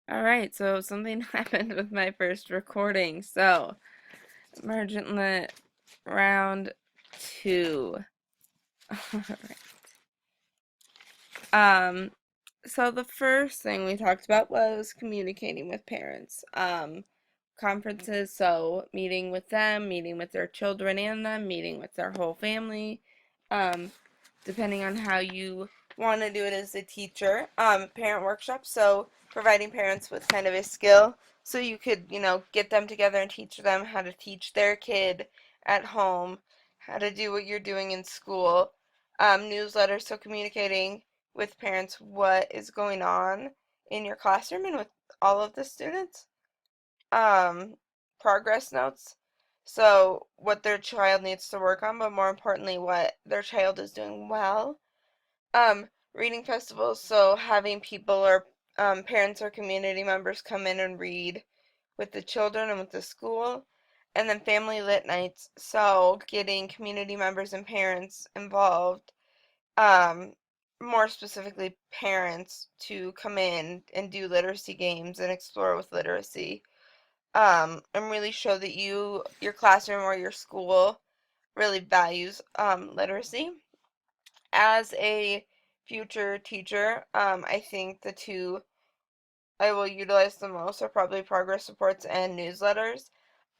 All right, so something happened with my first recording. So, Emergent Lit round two. All right. Um, so the first thing we talked about was communicating with parents. Conferences, so meeting with them, meeting with their children and them, meeting with their whole family. Um, Depending on how you want to do it as a teacher. Parent workshops, so providing parents with kind of a skill so you could, get them together and teach them how to teach their kid at home, how to do what you're doing in school. Newsletters, so communicating with parents what is going on in your classroom and with all of the students. Um, Progress notes, so what their child needs to work on, but more importantly, what their child is doing well. Reading festivals, so having people or parents or community members come in and read with the children and with the school. And then family lit nights, so getting community members and parents involved, um, more specifically parents, to come in and do literacy games and explore with literacy. And really show that your classroom or your school really values literacy. As a future teacher, I think the two I will utilize the most are probably progress reports and newsletters.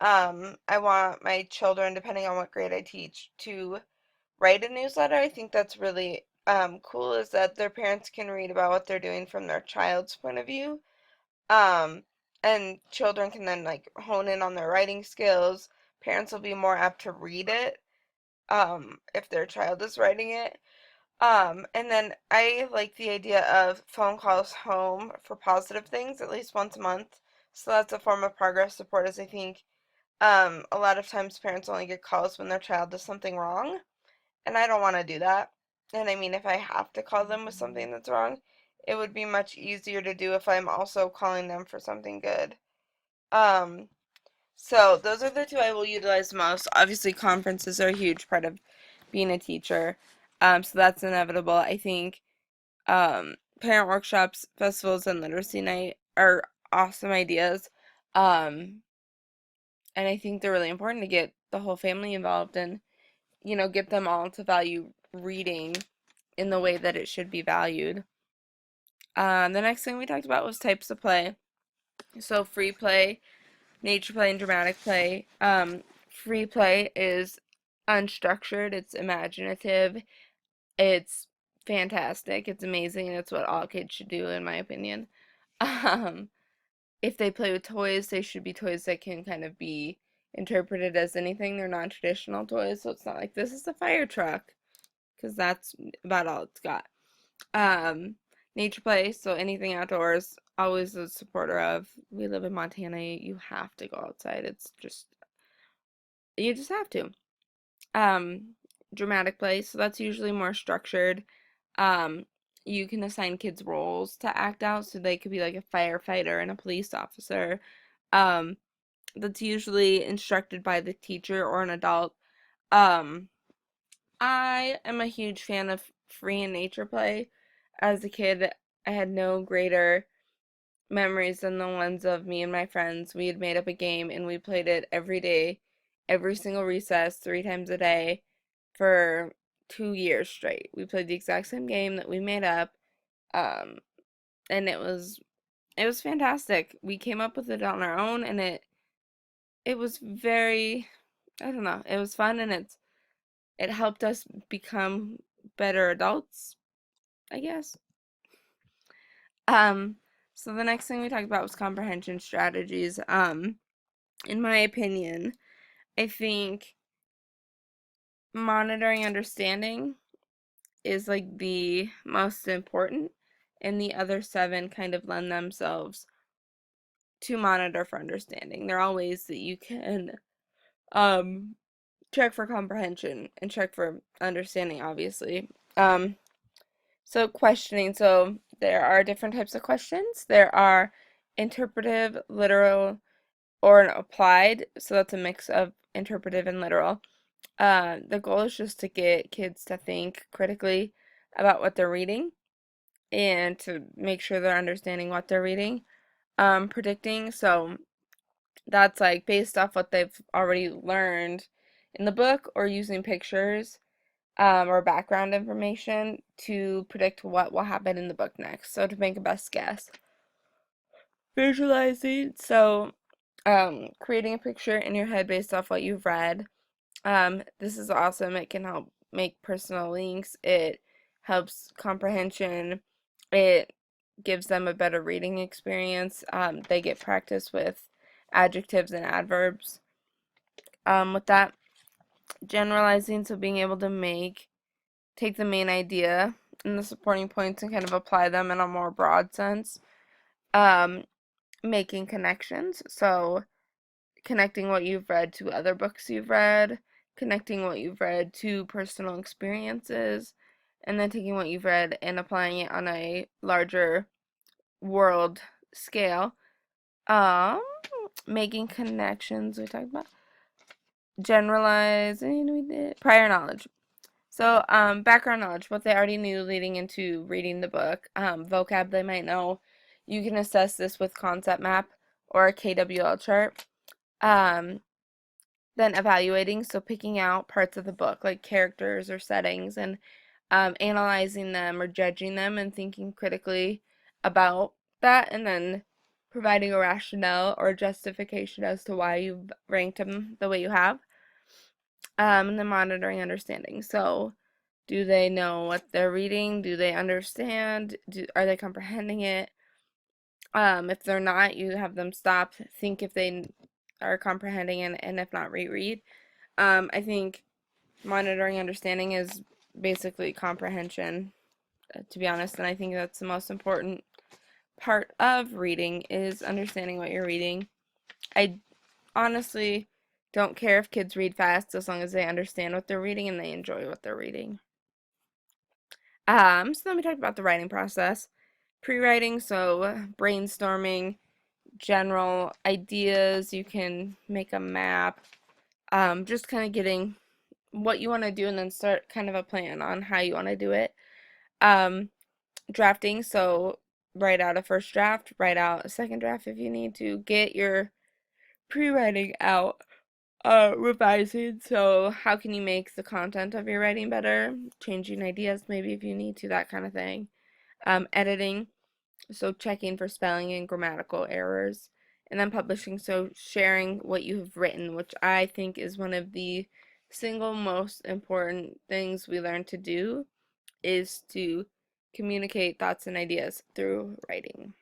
I want my children, depending on what grade I teach, to write a newsletter. I think that's really cool, is that their parents can read about what they're doing from their child's point of view. Um, and children can then like hone in on their writing skills. Parents will be more apt to read it if their child is writing it. And then I like the idea of phone calls home for positive things at least once a month. So that's a form of progress support, as I think a lot of times parents only get calls when their child does something wrong, and I don't want to do that. And I mean, if I have to call them with something that's wrong, it would be much easier to do if I'm also calling them for something good. Um, so those are the two I will utilize most. Obviously, conferences are a huge part of being a teacher. So that's inevitable. I think parent workshops, festivals, and literacy night are awesome ideas. Um, and I think they're really important to get the whole family involved and, get them all to value reading in the way that it should be valued. The next thing we talked about was types of play. So free play, nature play, and dramatic play. Free play is unstructured, it's imaginative, it's fantastic, it's amazing, and it's what all kids should do, in my opinion. Um, if they play with toys, they should be toys that can kind of be interpreted as anything. They're non-traditional toys, so it's not like this is a fire truck, because that's about all it's got. Um, Nature play, so anything outdoors, always a supporter of. We live in Montana, you have to go outside. It's just, you just have to. Um, Dramatic play, so that's usually more structured. Um, you can assign kids roles to act out, so they could be like a firefighter and a police officer. Um, that's usually instructed by the teacher or an adult. Um, I am a huge fan of free and nature play. As a kid, I had no greater memories than the ones of me and my friends. We had made up a game and we played it every day, every single recess, 3 times a day for 2 years straight. We played the exact same game that we made up, um, and it was fantastic. We came up with it on our own, and it was very, I don't know, it was fun, and it helped us become better adults, I guess. Um, so the next thing we talked about was comprehension strategies. In my opinion, I think monitoring understanding is like the most important, and the other seven kind of lend themselves to monitor for understanding. There are all ways that you can um check for comprehension and check for understanding, obviously. So questioning, so there are different types of questions. There are interpretive, literal, or an applied, so that's a mix of interpretive and literal. The goal is just to get kids to think critically about what they're reading and to make sure they're understanding what they're reading. predicting. So that's like based off what they've already learned in the book or using pictures or background information to predict what will happen in the book next. So to make a best guess. Visualizing. So creating a picture in your head based off what you've read. This is awesome. It can help make personal links. It helps comprehension. It gives them a better reading experience. They get practice with adjectives and adverbs. With that, generalizing, so being able to take the main idea and the supporting points and kind of apply them in a more broad sense. Um, Making connections, so connecting what you've read to other books you've read, connecting what you've read to personal experiences, and then taking what you've read and applying it on a larger world scale. Um, Making connections, we talked about. Generalizing, we did. Prior knowledge. So, background knowledge, what they already knew leading into reading the book, vocab they might know. You can assess this with concept map or a KWL chart. Um, then evaluating, so picking out parts of the book, like characters or settings, and analyzing them or judging them and thinking critically about that, and then providing a rationale or justification as to why you've ranked them the way you have. And then monitoring understanding. So, do they know what they're reading? Do they understand? Are they comprehending it? If they're not, you have them stop, think if they are comprehending, and if not, reread. I think monitoring understanding is basically comprehension, to be honest, and I think that's the most important part of reading is understanding what you're reading. I honestly don't care if kids read fast as long as they understand what they're reading and they enjoy what they're reading. So then we talked about the writing process. Pre-writing, so brainstorming, general ideas, you can make a map, just kind of getting what you want to do and then start kind of a plan on how you want to do it. Um, Drafting, so write out a first draft, write out a second draft if you need to, get your pre-writing out. Revising, so how can you make the content of your writing better, changing ideas maybe if you need to, that kind of thing. Editing, so checking for spelling and grammatical errors, and then publishing, so sharing what you have written, which I think is one of the single most important things we learn to do, is to communicate thoughts and ideas through writing.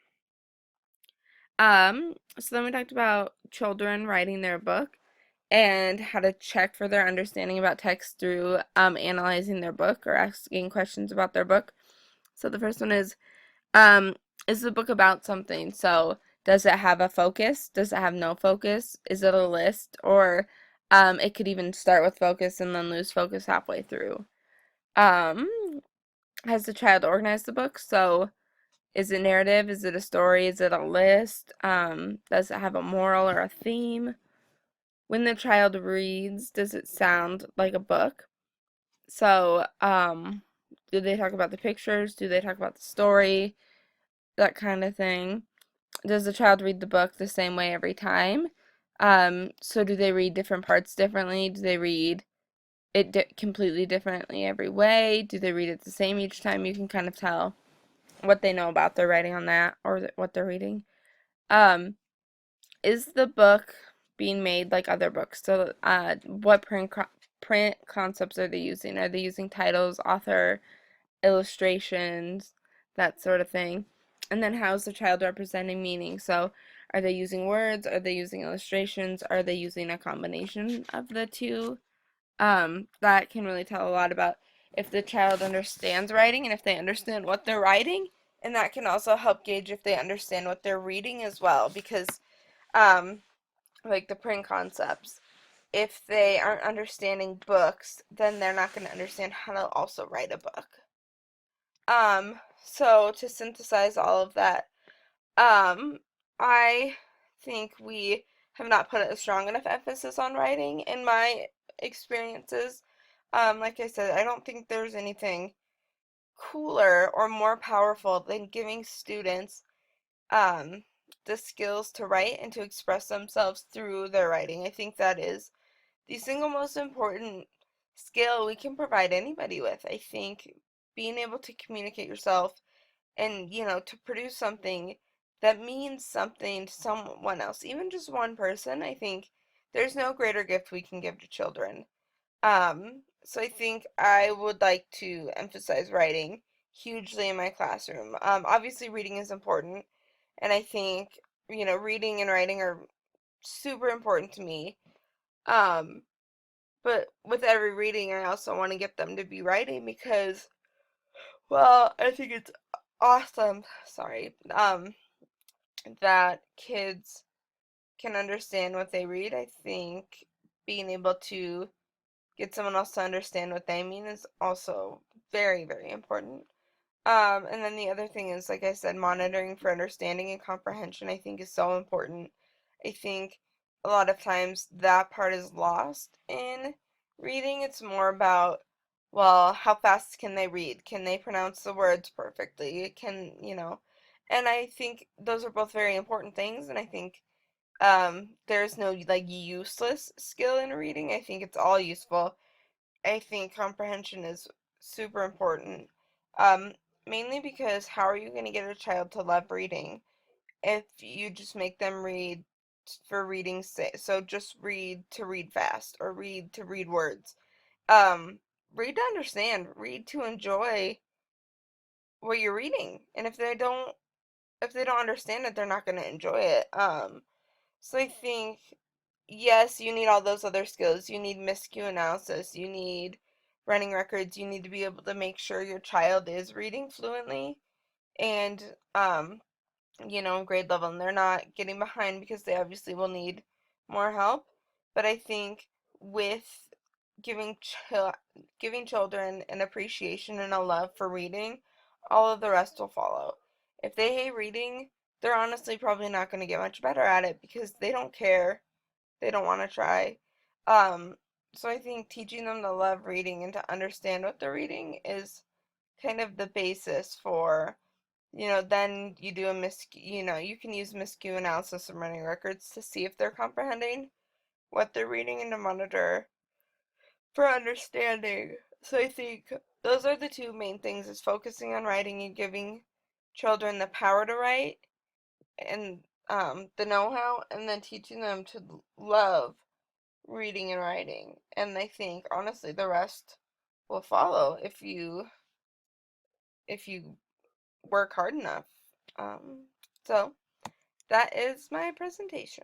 So then we talked about children writing their book and how to check for their understanding about text through analyzing their book or asking questions about their book. So the first one is the book about something? So does it have a focus? Does it have no focus? Is it a list? Or it could even start with focus and then lose focus halfway through. Um, has the child organized the book? So is it narrative? Is it a story? Is it a list? Does it have a moral or a theme? When the child reads, does it sound like a book? So, do they talk about the pictures? Do they talk about the story? That kind of thing. Does the child read the book the same way every time? So do they read different parts differently? Do they read it completely differently every way? Do they read it the same each time? You can kind of tell what they know about their writing on that or what they're reading. Um, is the book being made like other books? So, what print concepts are they using? Are they using titles, author, illustrations, that sort of thing? And then how's the child representing meaning? So, are they using words? Are they using illustrations? Are they using a combination of the two? That can really tell a lot about if the child understands writing and if they understand what they're writing. And that can also help gauge if they understand what they're reading as well, because um, like the print concepts, if they aren't understanding books, then they're not going to understand how to also write a book. So to synthesize all of that, I think we have not put a strong enough emphasis on writing in my experiences. Like I said, I don't think there's anything cooler or more powerful than giving students um, the skills to write and to express themselves through their writing. I think that is the single most important skill we can provide anybody with. I think being able to communicate yourself and, to produce something that means something to someone else, even just one person, I think there's no greater gift we can give to children. So I think I would like to emphasize writing hugely in my classroom. Obviously reading is important, and I think, reading and writing are super important to me. Um, but with every reading, I also want to get them to be writing because, well, I think it's awesome, sorry, that kids can understand what they read. I think being able to get someone else to understand what they mean is also very, very important. And then the other thing is, like I said, monitoring for understanding and comprehension, I think is so important. I think a lot of times that part is lost in reading. It's more about, well, how fast can they read? Can they pronounce the words perfectly? And I think those are both very important things, and I think there's no like useless skill in reading. I think it's all useful. I think comprehension is super important. Um, Mainly because how are you going to get a child to love reading if you just make them read for reading's sake? So just read to read fast or read to read words. Um, Read to understand, read to enjoy what you're reading. And if they don't understand it, they're not going to enjoy it. So I think, yes, you need all those other skills. You need miscue analysis. You need running records. You need to be able to make sure your child is reading fluently and, grade level, and they're not getting behind because they obviously will need more help. But I think with giving giving children an appreciation and a love for reading, all of the rest will follow. If they hate reading, they're honestly probably not going to get much better at it because they don't care, they don't want to try. Um, so I think teaching them to love reading and to understand what they're reading is kind of the basis for, then you do a you can use miscue analysis and running records to see if they're comprehending what they're reading and to monitor for understanding. So I think those are the two main things, is focusing on writing and giving children the power to write and the know-how, and then teaching them to love reading and writing. And I think honestly the rest will follow if you work hard enough. So that is my presentation.